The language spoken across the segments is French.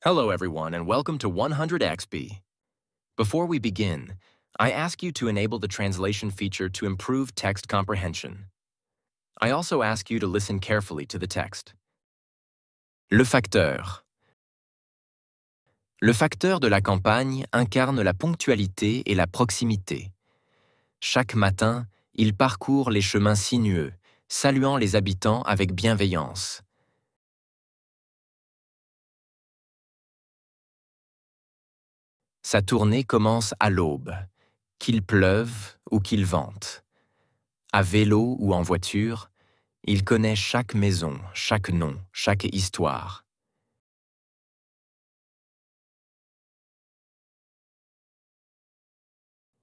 Hello, everyone, and welcome to 100XP. Before we begin, I ask you to enable the translation feature to improve text comprehension. I also ask you to listen carefully to the text. Le facteur. Le facteur de la campagne incarne la ponctualité et la proximité. Chaque matin, il parcourt les chemins sinueux, saluant les habitants avec bienveillance. Sa tournée commence à l'aube, qu'il pleuve ou qu'il vente. À vélo ou en voiture, il connaît chaque maison, chaque nom, chaque histoire.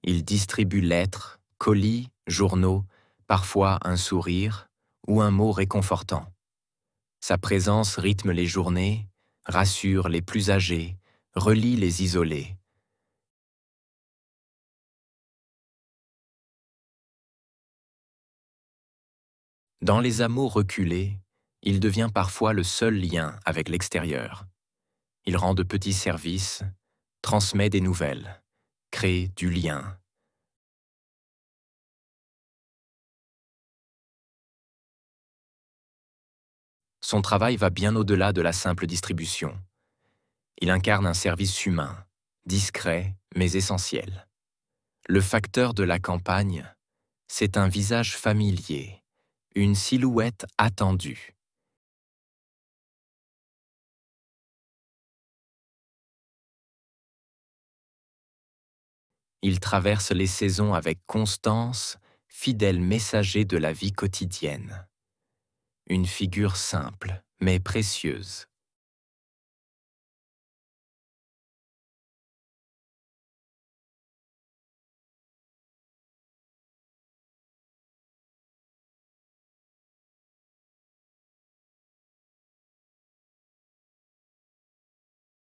Il distribue lettres, colis, journaux, parfois un sourire ou un mot réconfortant. Sa présence rythme les journées, rassure les plus âgés, relie les isolés. Dans les hameaux reculés, il devient parfois le seul lien avec l'extérieur. Il rend de petits services, transmet des nouvelles, crée du lien. Son travail va bien au-delà de la simple distribution. Il incarne un service humain, discret mais essentiel. Le facteur de la campagne, c'est un visage familier, une silhouette attendue. Il traverse les saisons avec constance, fidèle messager de la vie quotidienne. Une figure simple mais précieuse.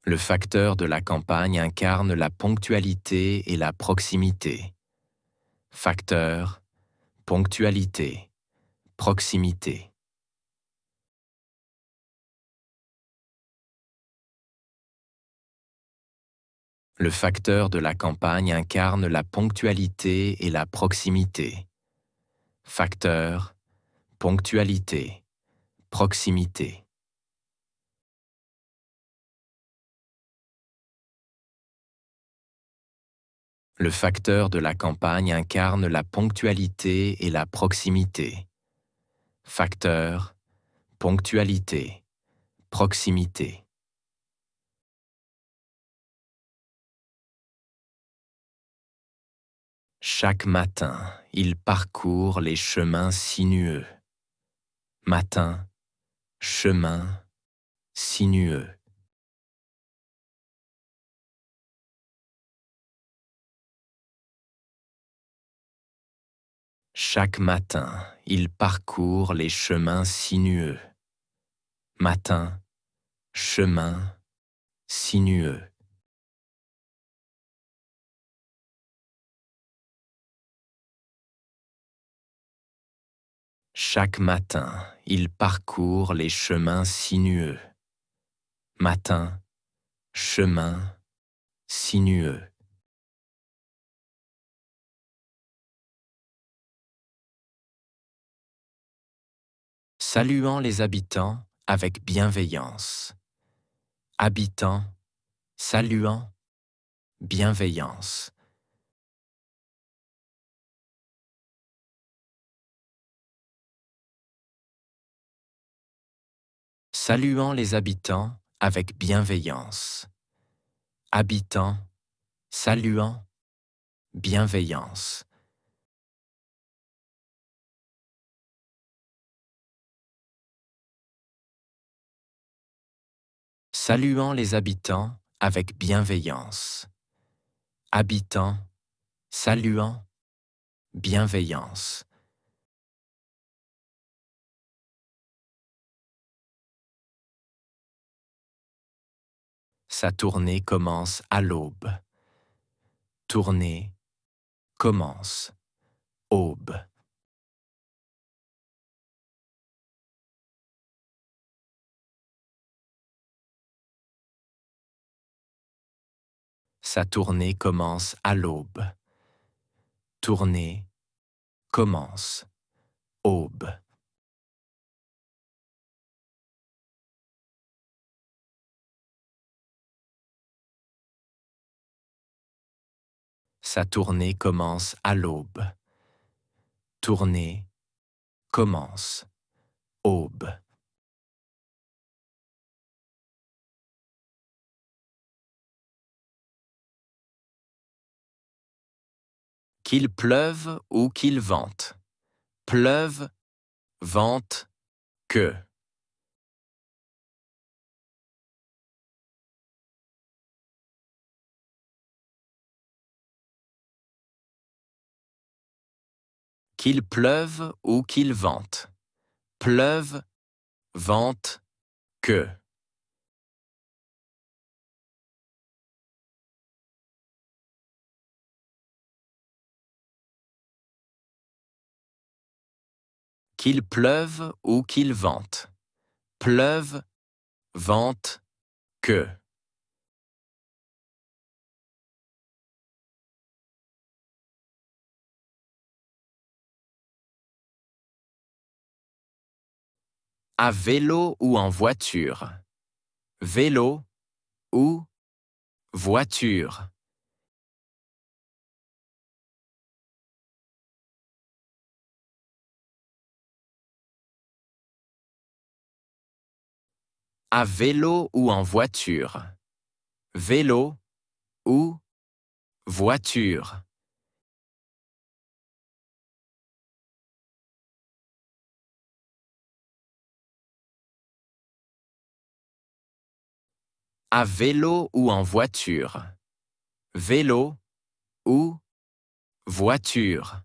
Le facteur de la campagne incarne la ponctualité et la proximité. Facteur, ponctualité, proximité. Le facteur de la campagne incarne la ponctualité et la proximité. Facteur, ponctualité, proximité. Le facteur de la campagne incarne la ponctualité et la proximité. Facteur, ponctualité, proximité. Chaque matin, il parcourt les chemins sinueux. Matin, chemin, sinueux. Chaque matin, il parcourt les chemins sinueux. Matin, chemin, sinueux. Chaque matin, il parcourt les chemins sinueux. Matin, chemin, sinueux. Saluant les habitants avec bienveillance. Habitants, saluant, bienveillance. Saluant les habitants avec bienveillance. Habitants, saluant, bienveillance. Saluant les habitants avec bienveillance. Habitants, saluant, bienveillance. Sa tournée commence à l'aube. Tournée commence, aube. Sa tournée commence à l'aube. Tournée commence. Aube. Sa tournée commence à l'aube. Tournée commence. Aube. Qu'il pleuve ou qu'il vente. Pleuve, vente, que. Qu'il pleuve ou qu'il vente. Pleuve, vente, que. Qu'il pleuve ou qu'il vente. Pleuve, vente, que. À vélo ou en voiture. Vélo ou voiture. À vélo ou en voiture. Vélo ou voiture. À vélo ou en voiture. Vélo ou voiture.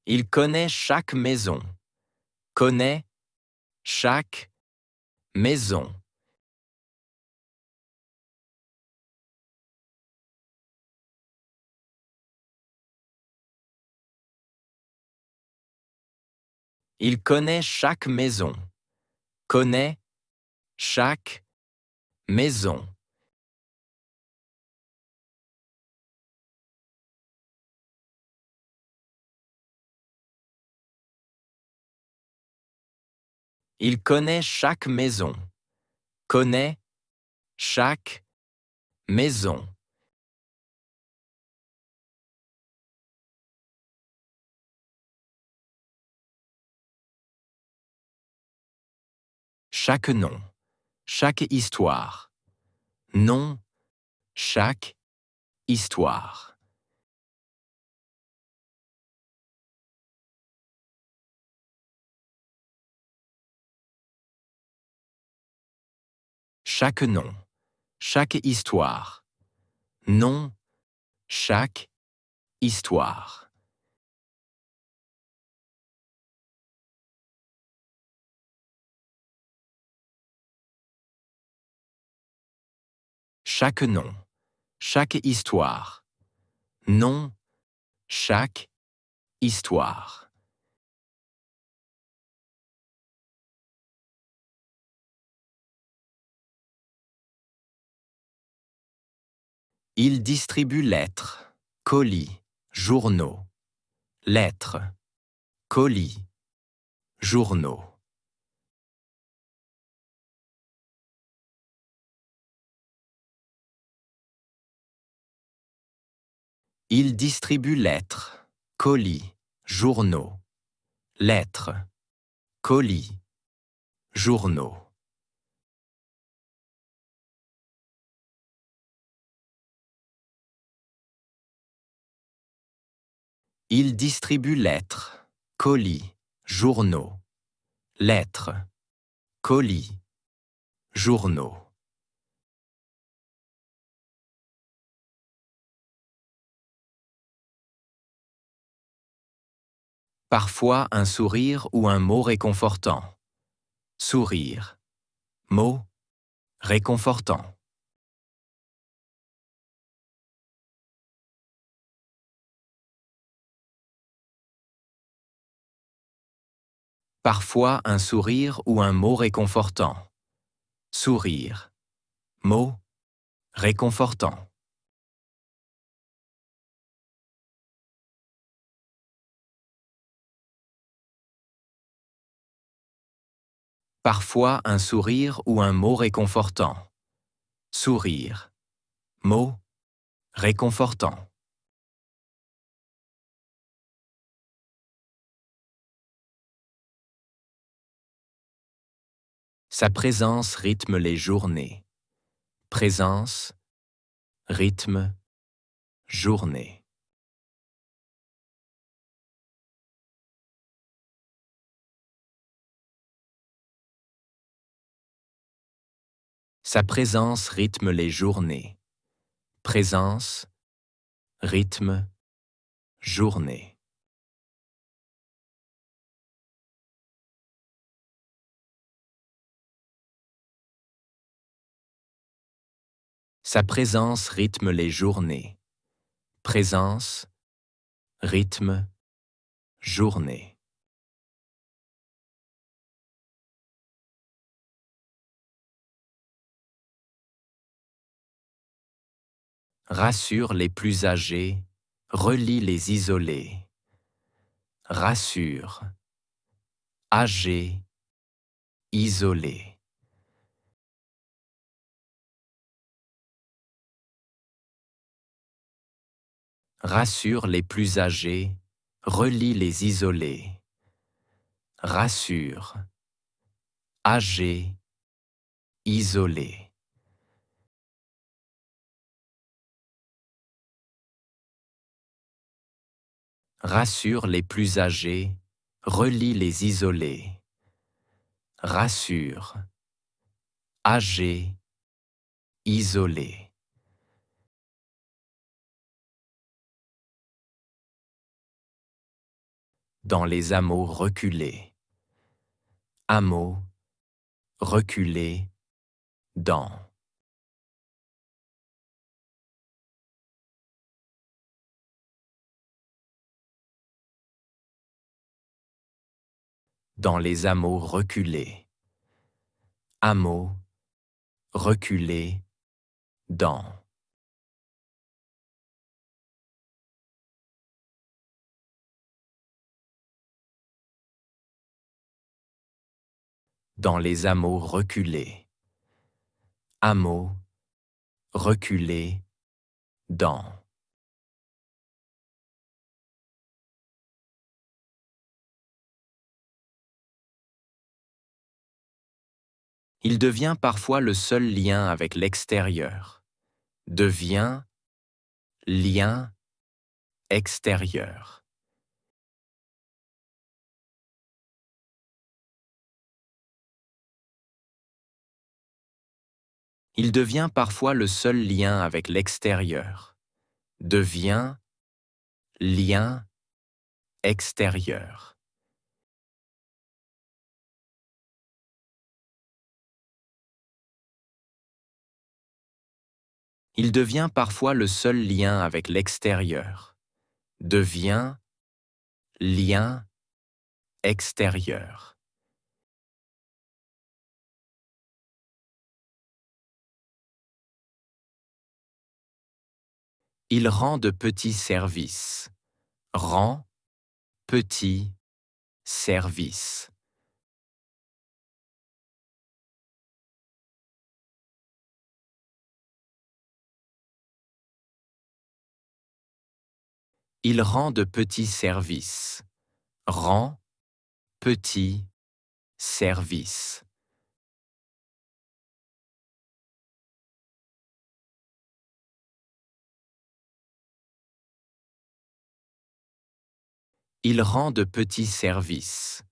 Il connaît chaque maison. Connaît chaque maison. Il connaît chaque maison. Connaît chaque maison. Il connaît chaque maison. Connaît chaque maison. Chaque nom. Chaque histoire. Nom. Chaque histoire. Chaque nom. Chaque histoire. Nom. Chaque histoire. Chaque nom. Chaque histoire. Nom. Chaque histoire. Il distribue lettres, colis, journaux. Lettres, colis, journaux. Il distribue lettres, colis, journaux. Lettres, colis, journaux. Il distribue lettres, colis, journaux. Lettres, colis, journaux. Parfois un sourire ou un mot réconfortant. Sourire. Mot réconfortant. Parfois un sourire ou un mot réconfortant. Sourire. Mot réconfortant. Parfois un sourire ou un mot réconfortant. Sourire. Mot réconfortant. Sa présence rythme les journées. Présence, rythme, journée. Sa présence rythme les journées. Présence, rythme, journée. Sa présence rythme les journées. Présence, rythme, journée. Rassure les plus âgés, relie les isolés. Rassure, âgé, isolé. Rassure les plus âgés, relie les isolés. Rassure, âgé, isolé. Rassure les plus âgés, relie les isolés. Rassure, âgé, isolé. Dans les hameaux reculés. Hameaux, reculés, dans. Dans les hameaux reculés. Hameaux, reculés, dans. Dans les hameaux reculés. Hameaux, reculés, dans. Il devient parfois le seul lien avec l'extérieur. Devient, lien, extérieur. Il devient parfois le seul lien avec l'extérieur. Devient, lien, extérieur. Il devient parfois le seul lien avec l'extérieur. Devient, lien, extérieur. Il rend de petits services. Rend, petit, service. Il rend de petits services. Rend, petit, service. Il rend de petits services.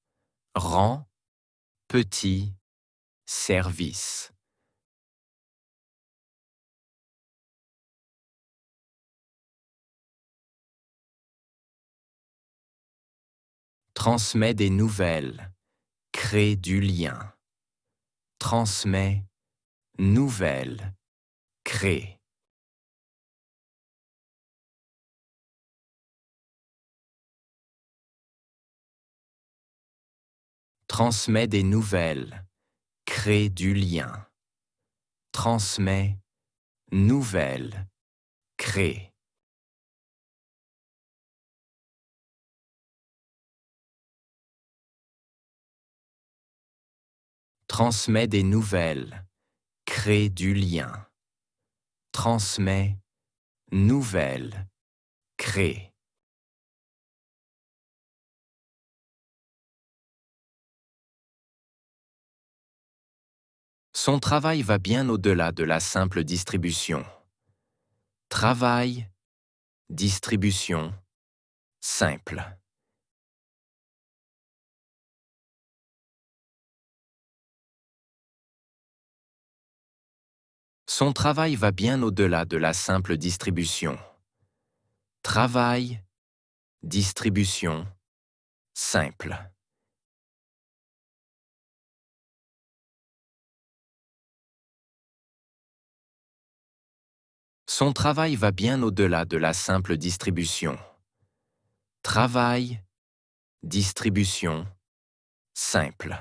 Rend, petit, service. Transmet des nouvelles. Crée du lien. Transmet, nouvelle, crée. Transmet des nouvelles. Crée du lien. Transmet, nouvelle, crée. Transmet des nouvelles. Crée du lien. Transmet, nouvelle, crée. Son travail va bien au-delà de la simple distribution. Travail, distribution, simple. Son travail va bien au-delà de la simple distribution. Travail, distribution, simple. Son travail va bien au-delà de la simple distribution. Travail, distribution, simple.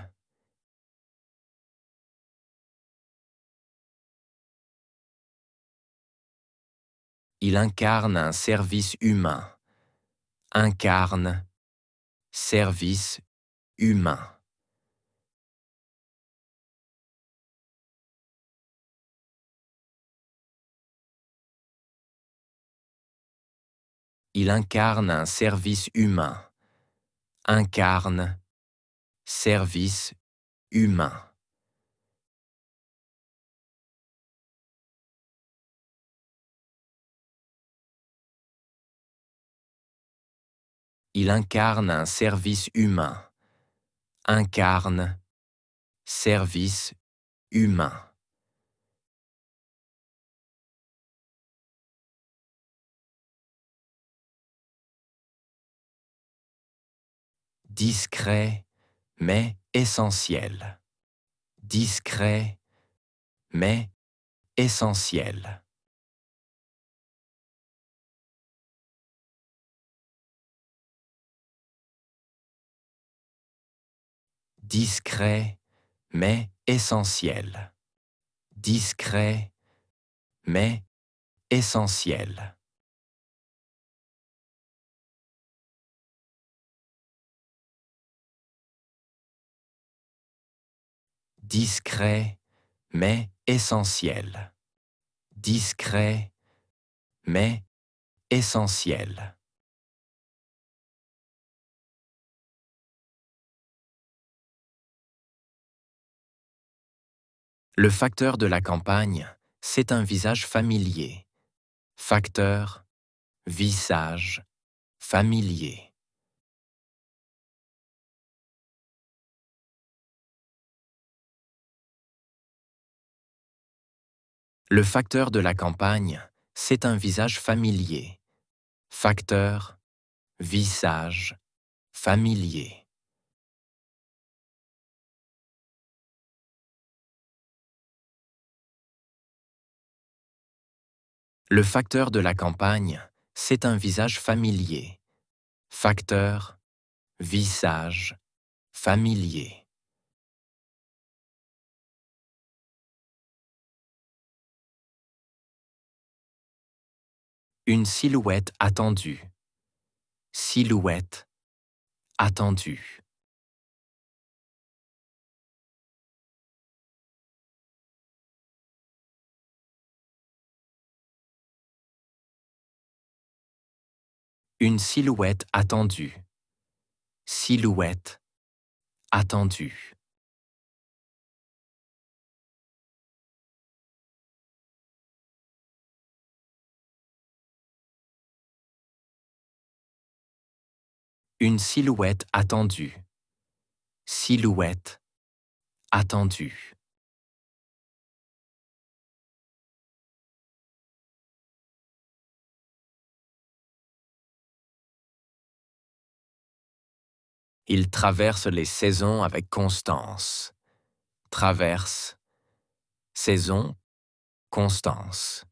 Il incarne un service humain. Incarne, service humain. Il incarne un service humain. Incarne, service humain. Il incarne un service humain. Incarne, service humain. Discret, mais essentiel. Discret, mais essentiel. Discret, mais essentiel. Discret, mais essentiel. Discret, mais essentiel. Discret, mais essentiel. Le facteur de la campagne, c'est un visage familier. Facteur, visage, familier. Le facteur de la campagne, c'est un visage familier. Facteur, visage, familier. Le facteur de la campagne, c'est un visage familier. Facteur, visage, familier. Une silhouette attendue. Silhouette attendue. Une silhouette attendue. Silhouette attendue. Une silhouette attendue. Silhouette attendue. Il traverse les saisons avec constance. Traverse, saison, constance.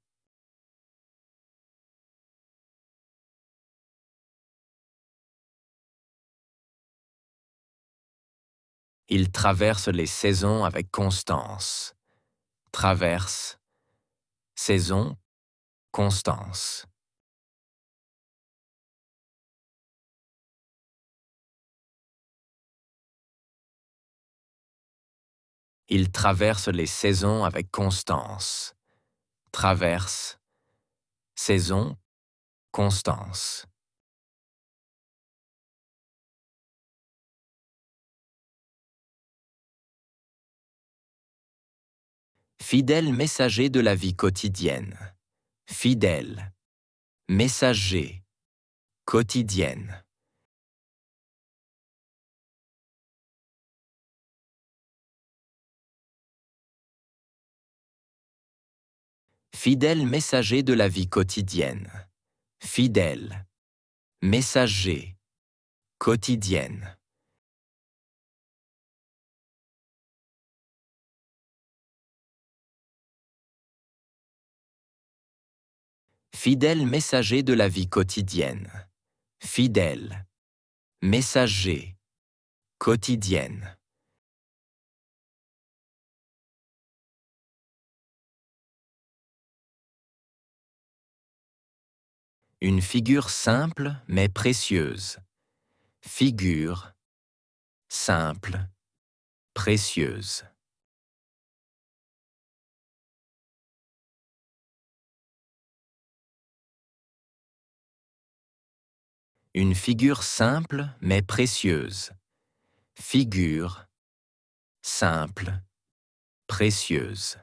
Il traverse les saisons avec constance. Traverse, saison, constance. Il traverse les saisons avec constance. Traverse, saison, constance. Fidèle messager de la vie quotidienne. Fidèle, messager, quotidienne. Fidèle messager de la vie quotidienne. Fidèle, messager, quotidienne. Fidèle messager de la vie quotidienne. Fidèle, messager, quotidienne. Une figure simple mais précieuse. Figure, simple, précieuse. Une figure simple mais précieuse. Figure, simple, précieuse.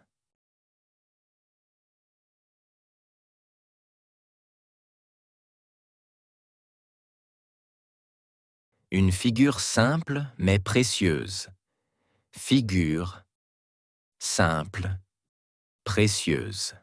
Une figure simple mais précieuse. Figure, simple, précieuse.